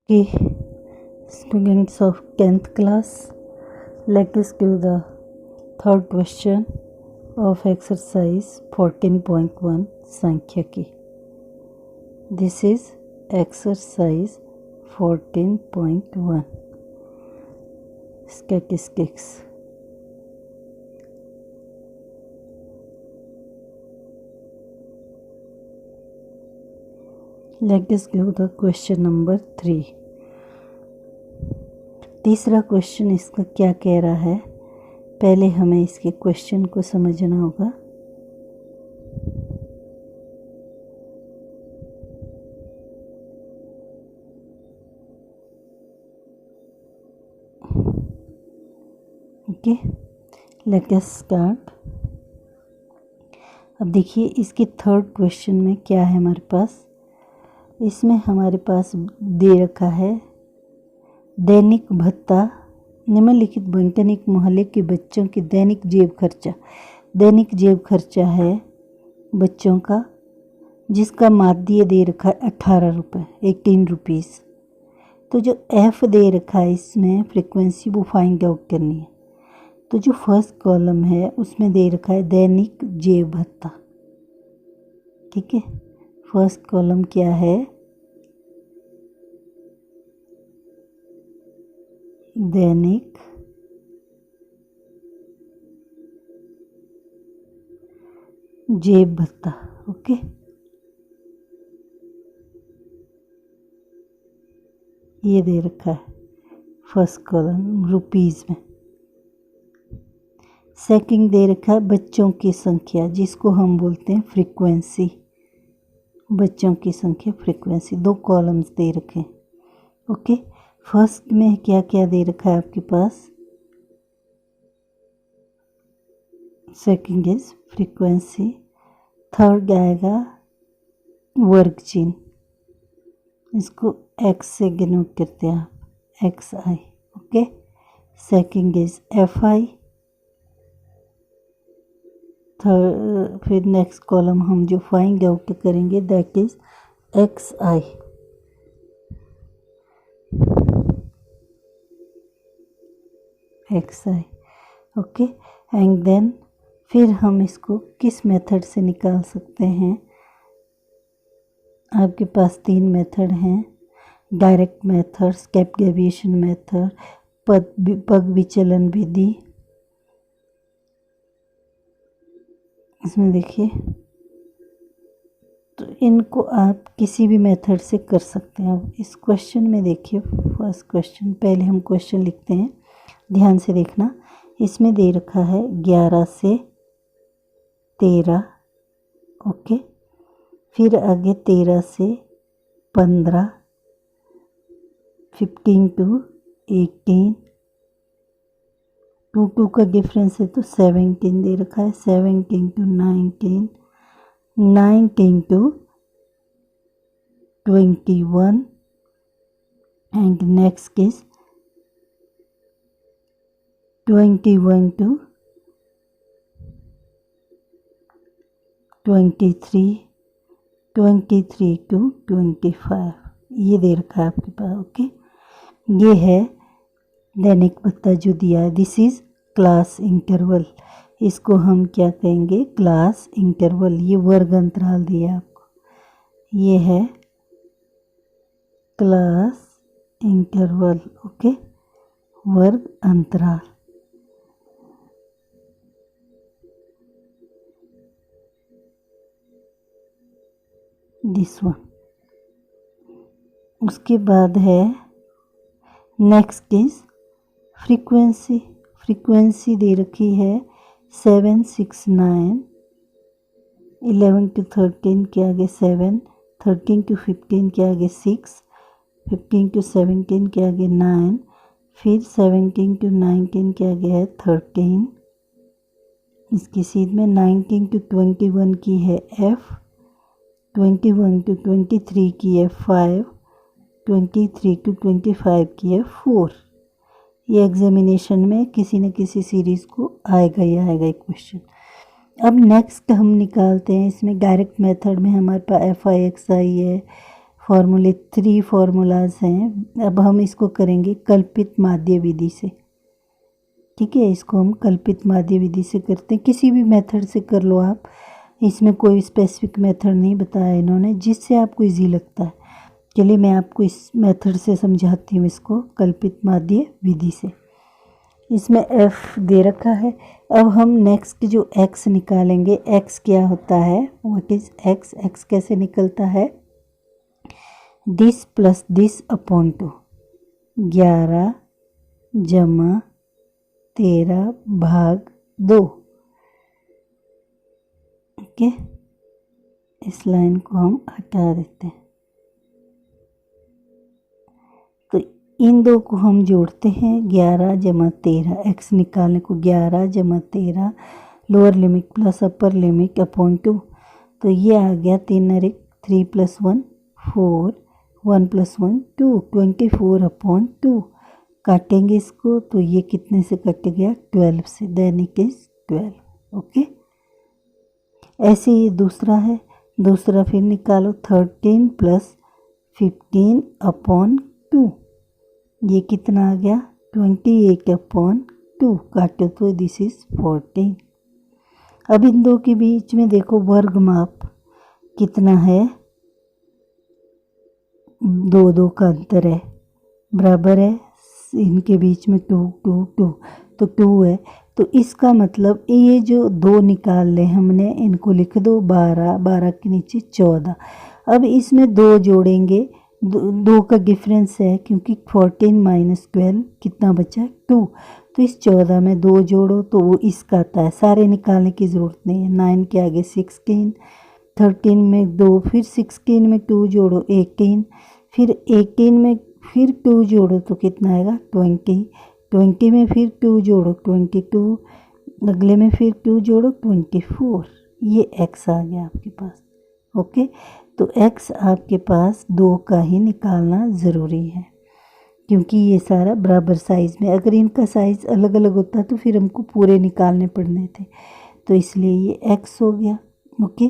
Okay, students of 10th class, let us do the third question of exercise 14.1 Sankhya. This is exercise 14.1 statistics. Let us do the question number 3. तीसरा question इसका क्या कह रहा है, पहले हमें इसके क्वेश्चन को समझना होगा। Okay, let us start. अब देखिए इसके थर्ड क्वेश्चन में क्या है हमारे पास। इसमें हमारे पास दे रखा है दैनिक भत्ता निम्नलिखित वैतनिक मोहल्ले के बच्चों के दैनिक जेब खर्चा। दैनिक जेब खर्चा है बच्चों का, जिसका माध्य दे रखा है 18 रुपये 18 रुपीज़। तो जो एफ दे रखा है इसमें फ्रीक्वेंसी वो फाइंड आउट करनी है। तो जो फर्स्ट कॉलम है उसमें दे रखा है दैनिक जेब भत्ता। ठीक है, फर्स्ट कॉलम क्या है, दैनिक जेब भत्ता। ओके, ये दे रखा है फर्स्ट कॉलम रुपीज़ में। सेकंड दे रखा है बच्चों की संख्या, जिसको हम बोलते हैं फ्रीक्वेंसी। बच्चों की संख्या फ्रीक्वेंसी, दो कॉलम्स दे रखे हैं। ओके, फर्स्ट में क्या क्या दे रखा है आपके पास, सेकंड इज फ्रीक्वेंसी, थर्ड आएगा वर्ग चिन्ह, इसको एक्स से डिनोट करते हैं आप, X I. Okay, second is F I, third फिर नेक्स्ट कॉलम हम जो फाइंड आउट करेंगे that is X I. X I. Okay, and then फिर हम इसको किस मेथड से निकाल सकते हैं। आपके पास 3 मेथड हैं, direct method, step deviation method, पग विचलन विधि। इसमें देखिए, तो इनको आप किसी भी मेथड से कर सकते हैं। अब इस क्वेश्चन में देखिए, फर्स्ट क्वेश्चन, पहले हम क्वेश्चन लिखते हैं, ध्यान से देखना। इसमें दे रखा है 11 से 13। ओके, फिर आगे 13 से 15, 15 to 18, 2 का डिफरेंस है तो 17 दे रखा है, 17 to 19, 19 to 21, and next is 21 to 23, 23 to 25, ये दे रखा है आपके पास। ओके, ये है दैनिक भत्ता जो दिया है, दिस इज़ क्लास इंटरवल। इसको हम क्या कहेंगे, क्लास इंटरवल। ये वर्ग अंतराल दिया आपको, ये है क्लास इंटरवल। ओके, वर्ग अंतराल। This one. उसके बाद है नेक्स्ट इज फ्रीक्वेंसी। फ्रीक्वेंसी दे रखी है 7, 6, 9, 11 to 13 के आगे 7, 13 to 15 के आगे 6, 15 to 17 के आगे 9, फिर 17 to 19 के आगे है 13। इसकी सीध में 19 to 21 की है F, 21 to 23 की है 5, 23 to 25 की है 4। ये एग्जामिनेशन में किसी न किसी सीरीज़ को आएगा ही आएगा एक क्वेश्चन। अब नेक्स्ट हम निकालते हैं, इसमें डायरेक्ट मेथड में हमारे पास एफ आई एक्स आई है, फॉर्मूले 3 फार्मूलाज हैं। अब हम इसको करेंगे कल्पित माध्य विधि से। ठीक है, इसको हम कल्पित माध्य विधि से करते हैं, किसी भी मेथड से कर लो आप, इसमें कोई स्पेसिफिक मेथड नहीं बताया इन्होंने, जिससे आपको इजी लगता है। चलिए मैं आपको इस मेथड से समझाती हूँ इसको, कल्पित माध्य विधि से। इसमें f दे रखा है। अब हम नेक्स्ट जो x निकालेंगे, x क्या होता है, व्हाट इज x, x कैसे निकलता है, दिस प्लस दिस अपॉन 2, 11 जमा 13 भाग 2। ओके, इस लाइन को हम हटा देते हैं। तो इन दो को हम जोड़ते हैं, 11 जमा 13, x निकालने को 11 जमा 13 lower limit plus upper limit upon 2। तो ये आ गया 3 3 + 1 4, 1 + 1 2, 24 अपॉन 2। काटेंगे इसको तो ये कितने से कट गया, 12 से, देन इट इज 12। ओके, ऐसे ही दूसरा है, दूसरा फिर निकालो, 13 + 15 अपॉन 2, ये कितना आ गया, 28 अपॉन 2, काटो तो दिस इज 14। अब इन दो के बीच में देखो वर्ग माप कितना है, 2 2 का अंतर है, बराबर है, इनके बीच में 2 2 2, तो 2 है। तो इसका मतलब ये जो 2 निकाल ले हमने, इनको लिख दो 12, 12 के नीचे 14। अब इसमें 2 जोड़ेंगे, 2 का डिफरेंस है, क्योंकि 14 - 12 कितना बचा, 2। तो इस 14 में 2 जोड़ो तो वो इसका आता है, सारे निकालने की ज़रूरत नहीं है। 9 के आगे 16, 13 में 2, फिर 16 में 2 जोड़ो 18, फिर 18 में फिर 2 जोड़ो तो कितना आएगा, 20, 20 में फिर 2 जोड़ो 22, अगले में फिर 2 जोड़ो 24। ये x आ गया आपके पास। ओके, तो x आपके पास 2 का ही निकालना ज़रूरी है, क्योंकि ये सारा बराबर साइज़ में, अगर इनका साइज़ अलग अलग होता तो फिर हमको पूरे निकालने पड़ने थे, तो इसलिए ये x हो गया। ओके,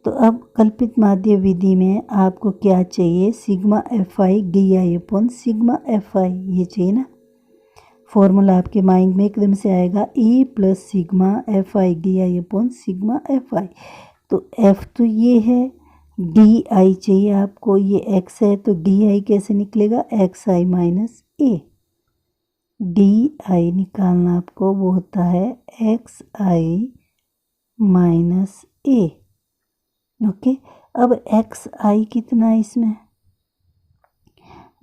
तो अब कल्पित माध्य विधि में आपको क्या चाहिए, sigma fi di upon sigma fi, ये चाहिए ना। फॉर्मूला आपके माइंड में एकदम से आएगा, e plus sigma fi di upon sigma fi। तो f तो ये है, di चाहिए आपको, ये x है, तो di कैसे निकलेगा, xi माइनस a। di निकालना आपको, वो होता है xi माइनस a। ओके, अब xi कितना है इसमें,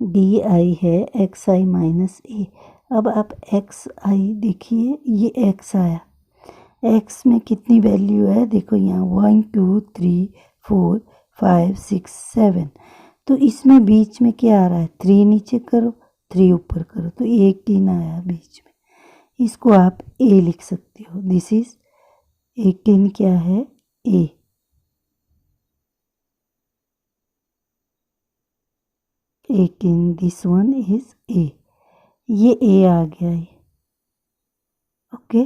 di है xi माइनस a। अब आप xi देखिए, ये x आया, x में कितनी वैल्यू है, देखो यहाँ 1 2 3 4 5 6 7, तो इसमें बीच में क्या आ रहा है, 3 नीचे करो 3 ऊपर करो, तो 18 आया बीच में, इसको आप a लिख सकते हो, दिस इज 18 क्या है, a। This one is a, ये a आ गया है। ओके,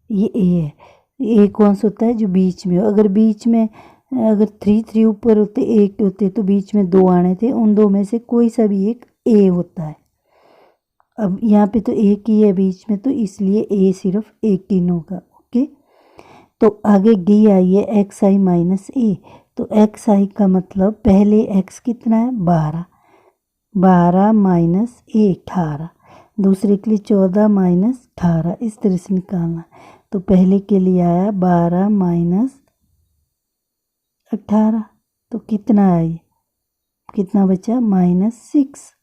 ये a है, a कौन सा होता है, जो बीच में हो, अगर बीच में अगर 3 3 ऊपर होते 8 होते तो बीच में 2 आने थे, उन 2 में से कोई सा भी एक a होता है। अब यहाँ पे तो एक ही है बीच में, तो इसलिए a सिर्फ 18 होगा। ओके, तो आगे डी आई है xi माइनस a, तो xi का मतलब पहले x कितना है, 12, 12 माइनस a 18, दूसरे के लिए 14 माइनस 18, इस तरह से निकालना। तो पहले के लिए आया 12 माइनस 18, तो कितना आया, कितना बचा, -6,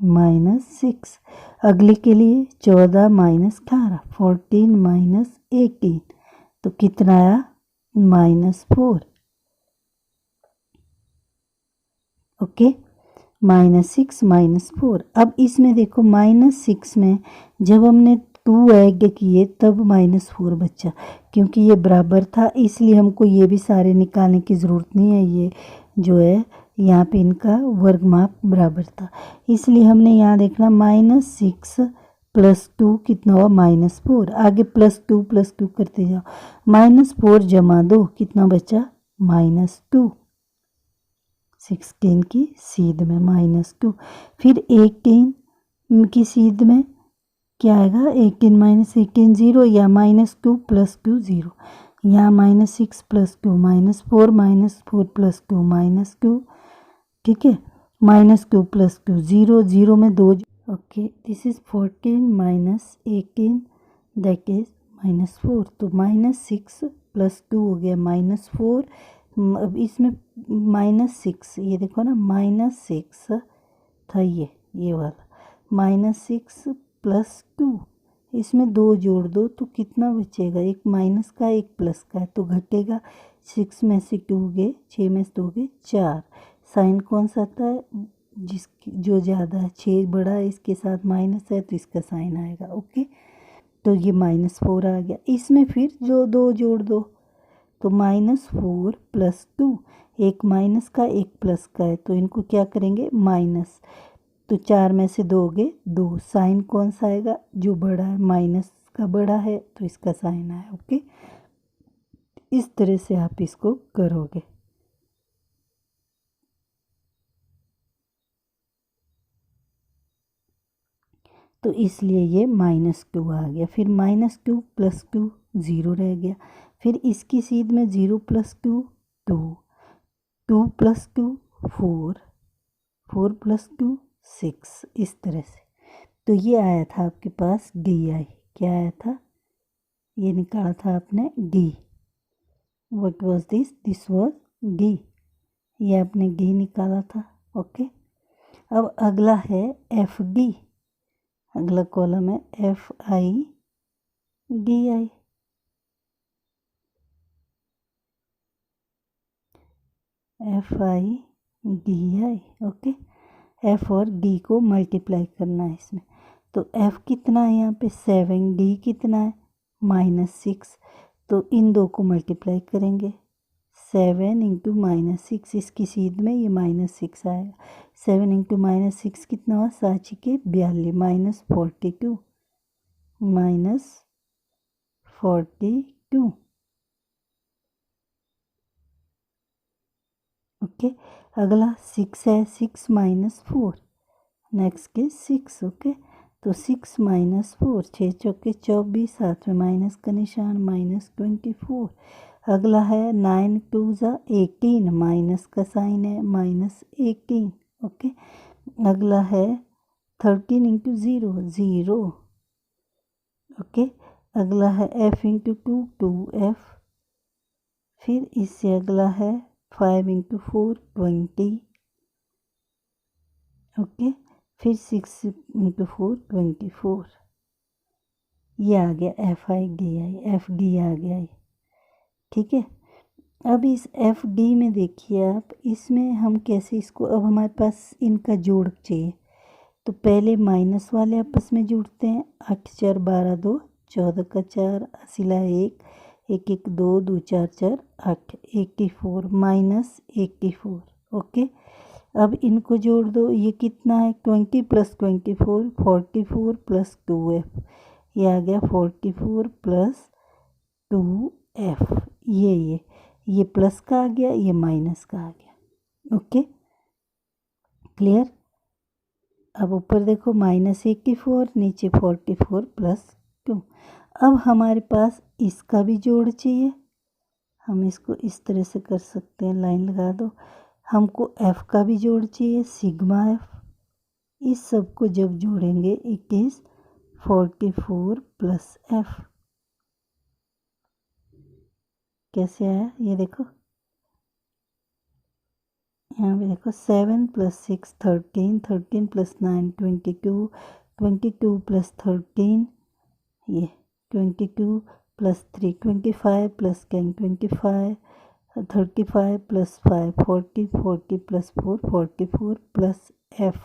-6। अगले के लिए 14 माइनस 18, 14 माइनस 18, तो कितना आया, -4। ओके, -6 -4। अब इसमें देखो -6 में जब हमने 2 ऐड किए तब -4 बचा, क्योंकि ये बराबर था, इसलिए हमको ये भी सारे निकालने की ज़रूरत नहीं है। ये जो है यहाँ पे इनका वर्गमाप बराबर था, इसलिए हमने यहाँ देखना -6 + 2 कितना हुआ, -4। आगे +2 करते जाओ, -4 जमा 2 कितना बचा, -2। 16 की सीध में -2। फिर 18 की सीध में क्या आएगा, 18 माइनस 18 0 या -2 + q 0। यहाँ -6 + q -4 -4 + q -2, ठीक है, -2 + q 0 0 में 2। Okay, this is 14 minus 18 that is -4। तो -6 + q हो गया -4। अब इसमें -6, ये देखो ना -6 था, ये वाला -6 + q, इसमें 2 जोड़ दो तो कितना बचेगा, एक माइनस का एक प्लस का है तो घटेगा। 6 में से 2 गए, 6 में से 2 गए 4। साइन कौन सा आता है, जिसकी जो ज़्यादा है, 6 बड़ा है इसके साथ माइनस है तो इसका साइन आएगा। ओके, तो ये -4 आ गया। इसमें फिर जो 2 जोड़ दो तो -4 + 2, एक माइनस का एक प्लस का है तो इनको क्या करेंगे माइनस, तो 4 में से 2 गए 2। साइन कौन सा आएगा, जो बड़ा है, माइनस का बड़ा है तो इसका साइन आया। ओके, इस तरह से आप इसको करोगे। तो इसलिए ये -2 आ गया। फिर -2 + q 0 रह गया। फिर इसकी सीध में 0 + q 2, 2 + q 4, 4 + q 6, इस तरह से। तो ये आया था आपके पास DI। क्या आया था, ये निकाला था आपने D। What was this, this was D। ये आपने D निकाला था। ओके, अब अगला है FD। अगला कॉलम है FI DI। FI DI। Okay, F और D को मल्टीप्लाई करना है इसमें। तो F कितना है यहाँ पे 7, D कितना है -6, तो इन दो को मल्टीप्लाई करेंगे। 7 × -6, इसकी सीध में ये -6 आएगा। 7 × -6 कितना हुआ, 7 के 42, -42 -42। ओके, अगला 6 है, 6 - 4, नेक्स्ट के 6। ओके, तो 6 - 4, 6 चौके 24, साथ में माइनस का निशान -24। अगला है 9 × 2 = 18, माइनस का साइन है -18। ओके, अगला है 13 × 0 0। ओके, अगला है F × 2 2F। फिर इससे अगला है 5 × 4 20। ओके, फिर 6 × 4 24। ये आ गया FI DI, FD आ गया ये, ठीक है। अब इस FD में देखिए आप, इसमें हम कैसे इसको, अब हमारे पास इनका जोड़ चाहिए तो पहले माइनस वाले आपस में जुड़ते हैं। 8 4 12 2 14 का 4 असिला 1 1 1 2 2 4 4 8 84 -84। ओके, अब इनको जोड़ दो, ये कितना है 20 + 24 44 + 2F। ये आ गया 44 + 2F। ये प्लस का आ गया, ये माइनस का आ गया। Okay, clear. अब ऊपर देखो -84, नीचे 44 + 2। अब हमारे पास इसका भी जोड़ चाहिए। हम इसको इस तरह से कर सकते हैं, लाइन लगा दो। हमको F का भी जोड़ चाहिए, सिग्मा F। इस सब को जब जोड़ेंगे इट इज़ 44 + F। कैसे आया ये देखो, यहाँ पे देखो 7 + 6 13, 13 + 9 22, 22 + 13 ये 22 + 3 25 + 10 25, 35 + 5 40, 40 + 4 44 + F।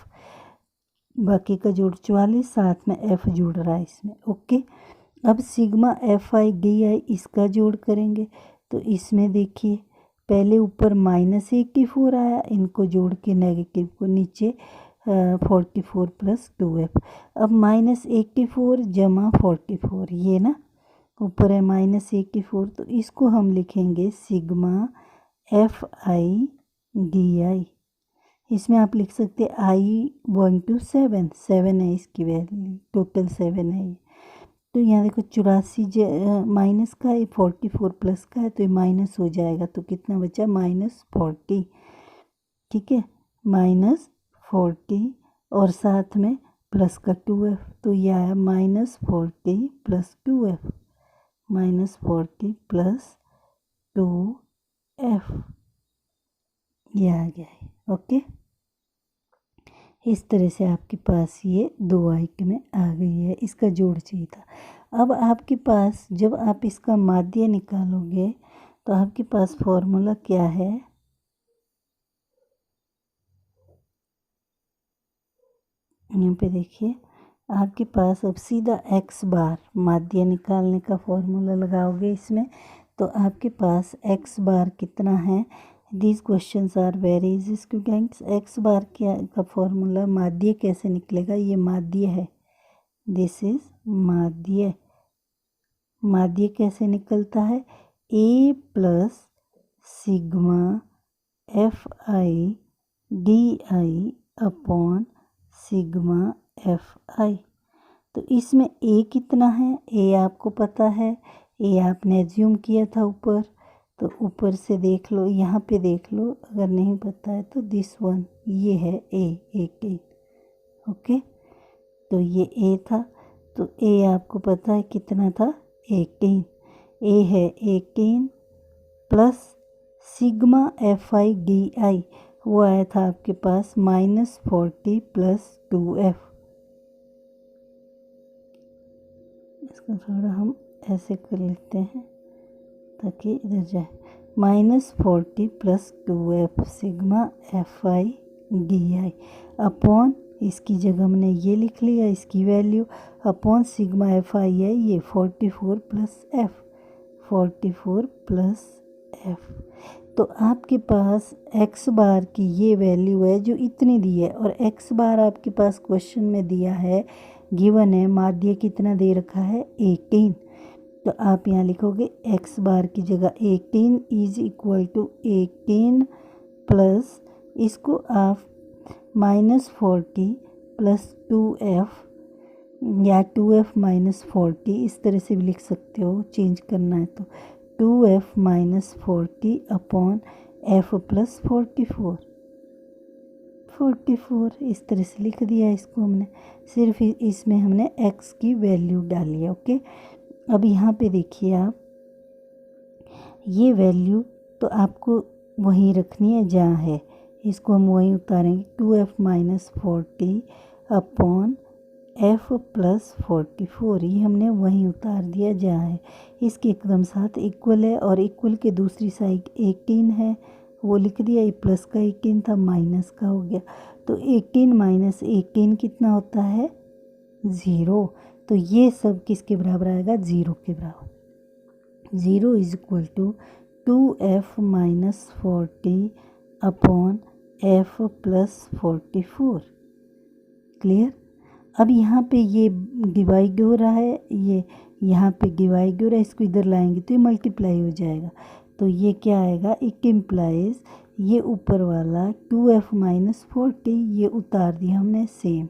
बाकी का जोड़ 44, साथ में F जुड़ रहा है इसमें। ओके, अब सिग्मा FI DI इसका जोड़ करेंगे तो इसमें देखिए पहले ऊपर -84 आया, इनको जोड़ के नेगेटिव को नीचे 44 + 2F। अब -84 = 44, ये ना ऊपर है -84, तो इसको हम लिखेंगे सिग्मा FI DI। इसमें आप लिख सकते I1 to 7, 7 है इसकी वैल्यू, टोटल 7 है ये। तो यहाँ देखो 84 माइनस का है, 44 प्लस का है, तो ये माइनस हो जाएगा, तो कितना बचा -40। ठीक है, -40 और साथ में प्लस का 2f, तो ये आया -40 प्लस 2f, -40 प्लस 2f, ये आ गया है। ओके, इस तरह से आपके पास ये 2 आइटमें आ गई है, इसका जोड़ चाहिए था। अब आपके पास जब आप इसका माध्य निकालोगे तो आपके पास फॉर्मूला क्या है, यहाँ पे देखिए आपके पास अब सीधा x बार माध्य निकालने का फॉर्मूला लगाओगे इसमें, तो आपके पास x बार कितना है। These questions are very easy students. x bar का फॉर्मूला माध्य कैसे निकलेगा, ये माध्य है, दिस इज माध्य। माध्य कैसे निकलता है, a plus sigma fi di upon sigma fi। तो इसमें a कितना है, a आपको पता है, a आपने एज्यूम किया था ऊपर, तो ऊपर से देख लो, यहाँ पे देख लो, अगर नहीं पता है तो दिस वन, ये है a 18। ओके, तो ये a था, तो a आपको पता है कितना था 18, a है 18 प्लस सिग्मा fi di, वो आया था आपके पास -40 प्लस 2f। इसको थोड़ा हम ऐसे कर लेते हैं ताकि इधर जाए, -40 plus 2f sigma fi di upon, इसकी जगह हमने ये लिख लिया इसकी वैल्यू, अपॉन सिग्मा fi है ये 44 प्लस f, 44 प्लस f। तो आपके पास x बार की ये वैल्यू है जो इतनी दी है, और x बार आपके पास क्वेश्चन में दिया है, गिवन है, माध्य कितना दे रखा है 18। तो आप यहाँ लिखोगे x बार की जगह 18 इज इक्वल टू 18 प्लस, इसको आप -40 प्लस 2f या 2f -40 इस तरह से भी लिख सकते हो, चेंज करना है तो 2f -40 अपॉन f प्लस 44 इस तरह से लिख दिया इसको हमने, सिर्फ इसमें हमने x की वैल्यू डाली है। ओके, अब यहाँ पे देखिए आप, ये वैल्यू तो आपको वहीं रखनी है जहाँ है, इसको हम वहीं उतारेंगे, 2f -40 अपॉन f प्लस 44, ये हमने वहीं उतार दिया जहाँ है, इसके एकदम साथ इक्वल है, और इक्वल के दूसरी साइड 18 है, वो लिख दिया, ये प्लस का 18 था, माइनस का हो गया, तो 18 माइनस 18 कितना होता है 0। तो ये सब किसके बराबर आएगा, 0 के बराबर। 0 is equal to 2f -40 upon f plus 44। Clear. अब यहाँ पे ये डिवाइड हो रहा है, ये यहाँ पे डिवाइड हो रहा है, इसको इधर लाएंगे तो ये मल्टीप्लाई हो जाएगा, तो ये क्या आएगा, इट इम्प्लाइज, ये ऊपर वाला 2f -40 ये उतार दिया हमने सेम,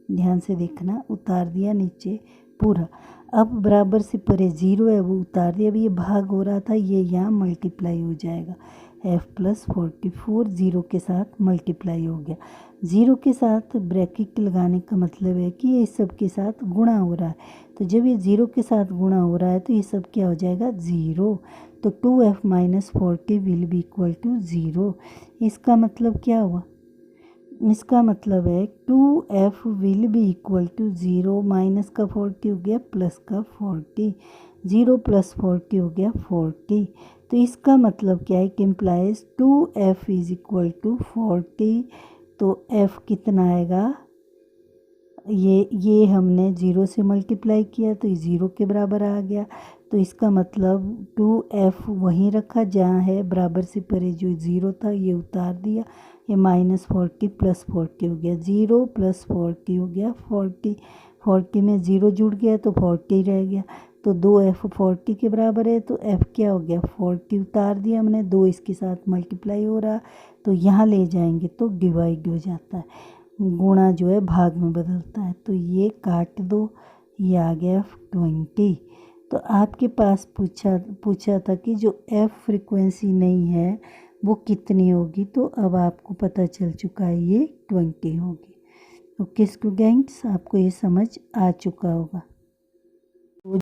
ध्यान से देखना, उतार दिया नीचे पूरा। अब बराबर से परे 0 है, वो उतार दिया, अब ये भाग हो रहा था, ये यहाँ मल्टीप्लाई हो जाएगा, f प्लस 44 0 के साथ मल्टीप्लाई हो गया। 0 के साथ ब्रैकेट लगाने का मतलब है कि ये सब के साथ गुणा हो रहा है, तो जब ये 0 के साथ गुणा हो रहा है तो ये सब क्या हो जाएगा 0, तो 2f -40 will be equal to 0। इसका मतलब क्या हुआ, इसका मतलब है 2f will be equal to 0, minus का 40 हो गया प्लस का 40, 0 प्लस 40 हो गया 40, तो इसका मतलब क्या है कि implies 2f is equal to 40, तो f कितना आएगा, ये हमने 0 से मल्टीप्लाई किया तो ये 0 के बराबर आ गया, तो इसका मतलब 2f वहीं रखा जहाँ है, बराबर से परे जो 0 था ये उतार दिया, ये -40 प्लस 40 हो गया, 0 प्लस 40 हो गया 40, 40 में 0 जुड़ गया तो 40 रह गया, तो तो 2f 40 के बराबर है, तो f क्या हो गया 40 उतार दिया हमने, 2 इसके साथ मल्टीप्लाई हो रहा, तो यहाँ ले जाएंगे तो डिवाइड हो जाता है, गुणा जो है भाग में बदलता है, तो ये काट दो, ये आ गया 20। तो आपके पास पूछा था कि जो f फ्रिक्वेंसी नहीं है वो कितनी होगी, तो अब आपको पता चल चुका है ये 20 होगी। ओके स्टूडेंट्स, आपको ये समझ आ चुका होगा।